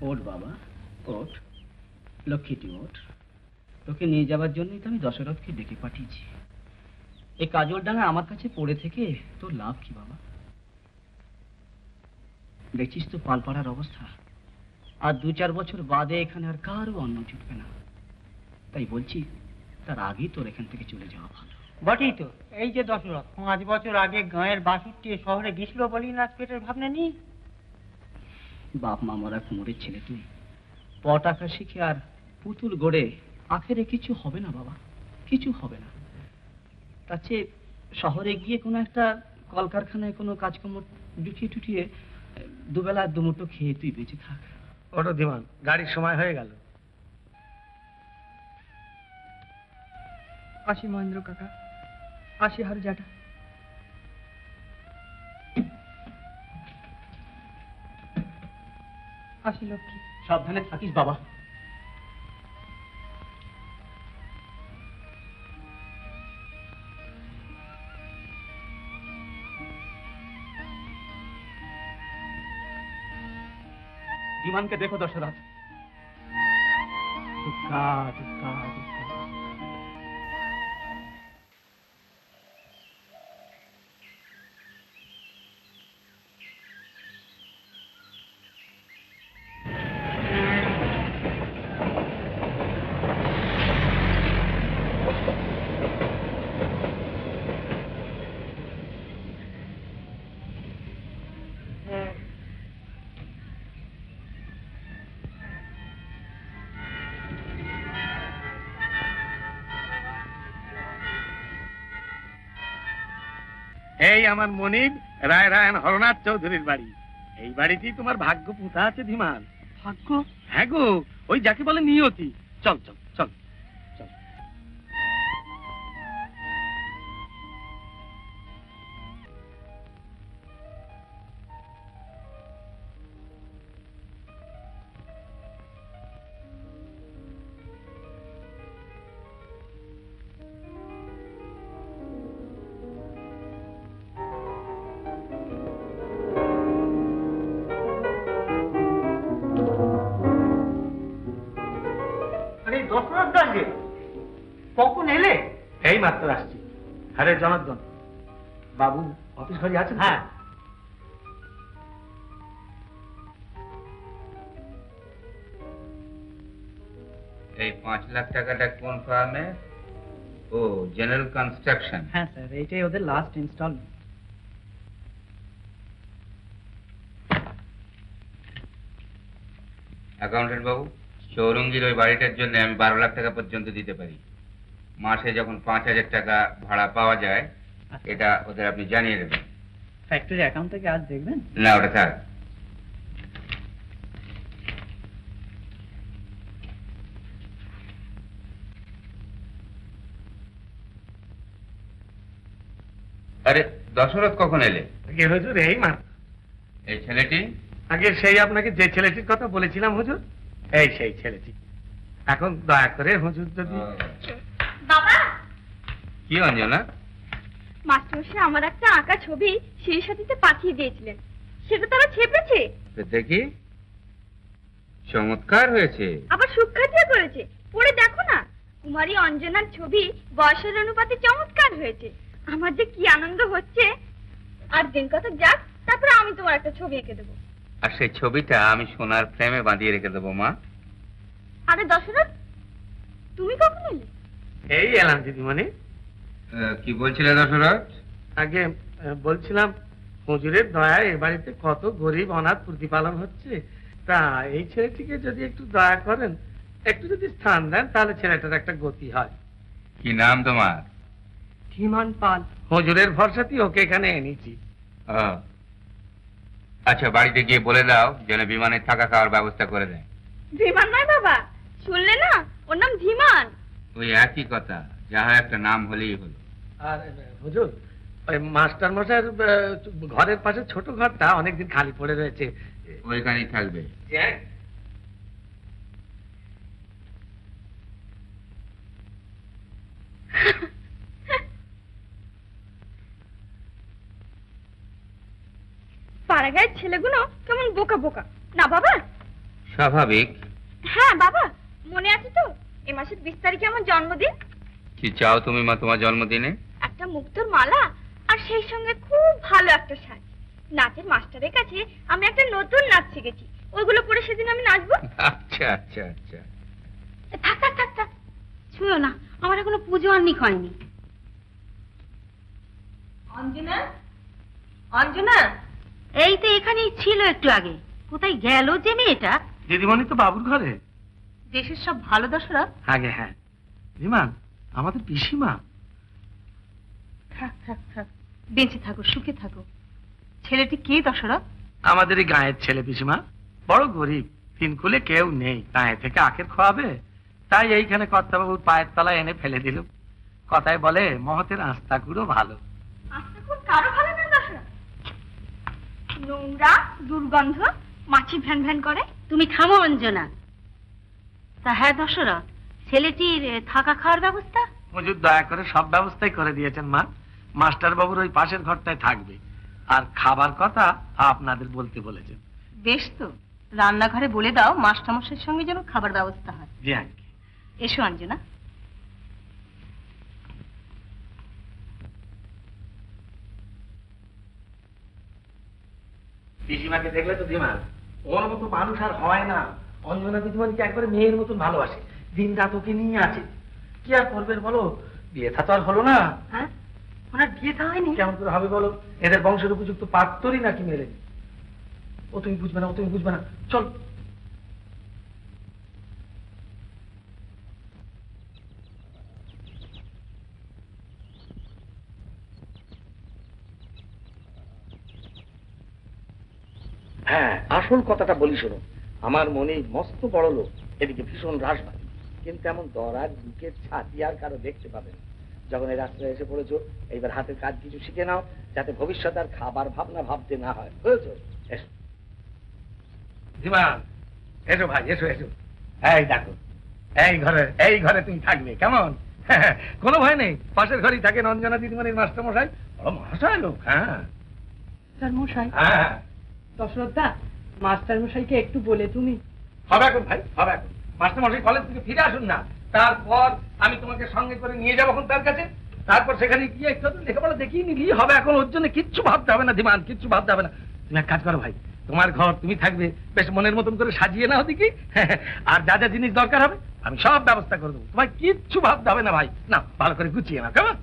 ওঠ বাবা, ওঠ, লক্ষ্মীটি ওঠ। তোকে নিয়ে যাবার জন্যই তো আমি দশরথকে ডেকে পাঠিয়েছি। এই কাজল ডাঙা আমার কাছে পড়ে থেকে তোর লাভ কি বাবা? দেখছিস তো পালপাড়ার অবস্থা। আর 2-4 বছর বাদে এখানে আর কারও অন্ন জুটবে না। তাই বলছি তার আগেই তোর এখান থেকে চলে যাওয়া ভালো। বটেই তো। এই যে দশরথ 5 বছর আগে গাঁয়ের বাসুরটি শহরে গেছিল বলি না পেটের ভাবনা নেই। বাপ মা মরা কুমোরের ছেলে তুই, পট আঁকা শিখে আর পুতুল গড়ে আখেরে কিছু হবে না বাবা, কিছু হবে না। তার চেয়ে শহরে গিয়ে কোনো একটা কলকারখানায় কোনো কাজকর্ম জুটিয়ে টুটিয়ে দুবেলা দুমুঠো খেয়ে তুই বেঁচে থাক। ওটো ধীমান, গাড়ির সময় হয়ে গেল। আসি মহেন্দ্র কাকা, আসি হার জাটা। আসি লক্ষ্মী। সাবধানে থাকিস বাবা। বিমানকে দেখো দশরথ। দুঃখা দুঃখা দুঃখা। এই আমার মনিব রায় রায়ন হরনাথ চৌধুরীর বাড়ি। এই বাড়িতেই তোমার ভাগ্য পুঁতা আছে ধীমান। ভাগ্য? হ্যাঁ গো, ওই যাকে বলে নিয়তি। চল চল চল চল। কখন এলে? এই মাত্র আসছি। আরে জনার্দন বাবু অফিস ঘরে আছেন? হ্যাঁ। এই 5 লাখ টাকাটা কোন ফার্মে? ও, জেনারেল কনস্ট্রাকশন। হ্যাঁ স্যার, এইটাই ওদের লাস্ট ইনস্টলমেন্ট। অ্যাকাউন্টেন্ট বাবু, চৌরঙ্গীর ওই বাড়িটার জন্য আমি 12 লাখ টাকা পর্যন্ত দিতে পারি। মাসে যখন 5,000 টাকা ভাড়া পাওয়া যায়, এটা ওদের আপনি জানিয়ে দেবেন। ফ্যাক্টরি অ্যাকাউন্ট থেকে আজ দেখবেন? না, ওটা থাক। আরে দশরথ কখন এলে? আগে হুজুর এই মাত্র। এই ছেলেটি? আগে সেই আপনাকে যে ছেলেটির কথা বলেছিলাম হুজুর, এই সেই ছেলেটি। এখন দয়া করে হুজুর যদি। বাবা, কি অঞ্জনা? মাস্টারমশাই আমার একটা আঁকা ছবি সেই সাথীতে পাঠিয়ে দিয়েছিলেন, সেটা তারা ছেপেছে। দেখি, চমৎকার হয়েছে। আবার সুখ্যাতিও করেছে, পড়ে দেখো না। কুমারী অঞ্জনার ছবি বয়সের অনুপাতে চমৎকার হয়েছে। আমার যে কি আনন্দ হচ্ছে। আর দিন কত যাক, তারপরে আমি তোমার একটা ছবি এঁকে দেবো। আর সেই ছবিটা আমি সোনার ফ্রেমে বাঁধিয়ে রেখে দেবো মা। আরে দশরথ, তুমি কখন এলে? এই এলাম দিদিমণি। কি বলছিলে দশরথ? আগে বলছিলাম হুজুরের দয়ায় এ বাড়িতে কত গরিব অনাথ প্রতিপালন হচ্ছে। তা এই ছেলেটিকে যদি একটু দয়া করেন, একটু যদি স্থান দেন, তাহলে ছেলেটার একটা গতি হয়। কি নাম তোমার? ধীমান পাল। হুজুরের ভরসাতেই ওকে এখানে এনেছি। আচ্ছা, বাড়িতে গিয়ে বলে দাও যেন বিমানে থাকা খাওয়ার ব্যবস্থা করে দেয়। ধীমান নয় বাবা, শুনলে না, ওর নাম ধীমান। ওই একই কথা, যা হয় একটা নাম হলেই হলো। আর হুজুর, ওই মাস্টার মশাইয়ের ঘরের পাশে ছোট ঘরটা অনেকদিন খালি পড়ে রয়েছে, ওইখানেই থাকবে। পাড়াগাঁয়ের ছেলেগুলো কেমন বোকা বোকা না বাবা? স্বাভাবিক। হ্যাঁ বাবা, মনে আছে তো এ মাসের 20 তারিখে আমার জন্মদিন। কি চাও তুমি মা তোমার জন্মদিনে? একটা মুক্তোর মালা আর সেই সঙ্গে খুব ভালো একটা শাড়ি। নাচের মাস্টারের কাছে আমি একটা নতুন নাচ শিখেছি, ওইগুলো পরে সেদিন আমি নাচবো। আচ্ছা আচ্ছা আচ্ছা। থাক থাক থাক থাক, ছুঁয়ো না, আমার এখনো পুজো আননি হয়নি। অঞ্জনা, অঞ্জনা, এই তো এখানেই ছিল একটু আগে, কোথায় গেল যে মেয়েটা? দিদিমণি তো বাবুর ঘরে। দেশের সব ভালো দশরা? আগে হ্যাঁ, বিমান আমাদের পিসিমা। থাক থাক থাক, বেঁচে থাকো, সুখে থাকো। ছেলেটি কে দশরা? আমাদের এই গায়ের ছেলে পিসিমা, বড় গরিব, তিন কুলে কেউ নেই, গায়ে থেকে আখের খাওয়াবে, তাই এইখানে কর্তাবাবুর পায়ের তলায় এনে ফেলে দিল। কথায় বলে মহতের আস্থা গুলো ভালো। আচ্ছা, খুব কারো ভালো না দশরা, নোংরা, দুর্গন্ধ, মাছি ভ্যান ভ্যান করে। তুমি থামো অঞ্জনা। তা হ্যাঁ দশরা, ছেলেটির থাকা খাওয়ার ব্যবস্থা? হুজুর দয়া করে সব ব্যবস্থাই করে দিয়েছেন মা। মাস্টার বাবুর ওই পাশের ঘরটায় থাকবে, আর খাবার কথা আপনাদের বলতে বলেছেন। বেশ তো, রান্নাঘরে বলে দাও মাস্টারমশাইয়ের সঙ্গে যেন খাবার ব্যবস্থা হয়। জি আঙ্কেল। এসো অঞ্জনা। পিসিমাকে দেখলে তো দিমা, ওর মতো মানুষ আর হয় না। অঞ্জনা দিদিমণিকে একবারে মেয়ের মতন ভালোবাসে, দিন রাত ওকে নিয়ে আছে। কি আর করবেন বলো, বিয়ে থা তো আর হলো না। হ্যাঁ, ওনার বিয়ে থা হয়নি? কেমন করে হবে বলো, এদের বংশের উপযুক্ত পাত্রই নাকি মেলে। ও তুমি বুঝবে না, ও তুমি বুঝবে না, চল। হ্যাঁ, আসল কথাটা বলি শোনো। আমার মনে মস্ত বড় লোক, এদিকে ভীষণ রাসবাদী, কিন্তু এমন দরার বুকের ছাতি আর কারো দেখতে পাবে না। যখন এই রাস্তায় এসে পড়েছো, এইবার হাতের কাজ কিছু শিখে নাও, যাতে ভবিষ্যৎ আর খাবার ভাবনা ভাবতে না হয়, বুঝেছো? এসো ধীমান, এসো ভাই, এসো এসো। এই দেখো, এই ঘরে তুমি থাকবে, কেমন? কোনো ভয় নেই, পাশের ঘরেই থাকেন অঞ্জনা দিদিমণির মাস্টার মশাই, বড় মহাশয় লোক। হ্যাঁ মশাই, হ্যাঁ, দশরথদা, মাস্টার মশাইকে একটু বলে তুমি। হবে এখন ভাই, হবে এখন। মাস্টার মশাই কলেজ থেকে ফিরে আসুন না, তারপর আমি তোমাকে সঙ্গে করে নিয়ে যাবো এখন তার কাছে। তারপর সেখানে গিয়ে একটু লেখাপড়া দেখিয়ে নিলেই হবে। এখন ওর জন্য কিচ্ছু ভাবতে হবে না ধীমান, কিচ্ছু ভাবতে হবে না। তুমি এক কাজ করো ভাই, তোমার ঘর তুমি থাকবে, বেশ মনের মতন করে সাজিয়ে নাও দেখি। আর যা যা জিনিস দরকার হবে আমি সব ব্যবস্থা করে দেবো, তোমার কিচ্ছু ভাবতে হবে না ভাই। না, ভালো করে গুছিয়ে নাও, কেমন?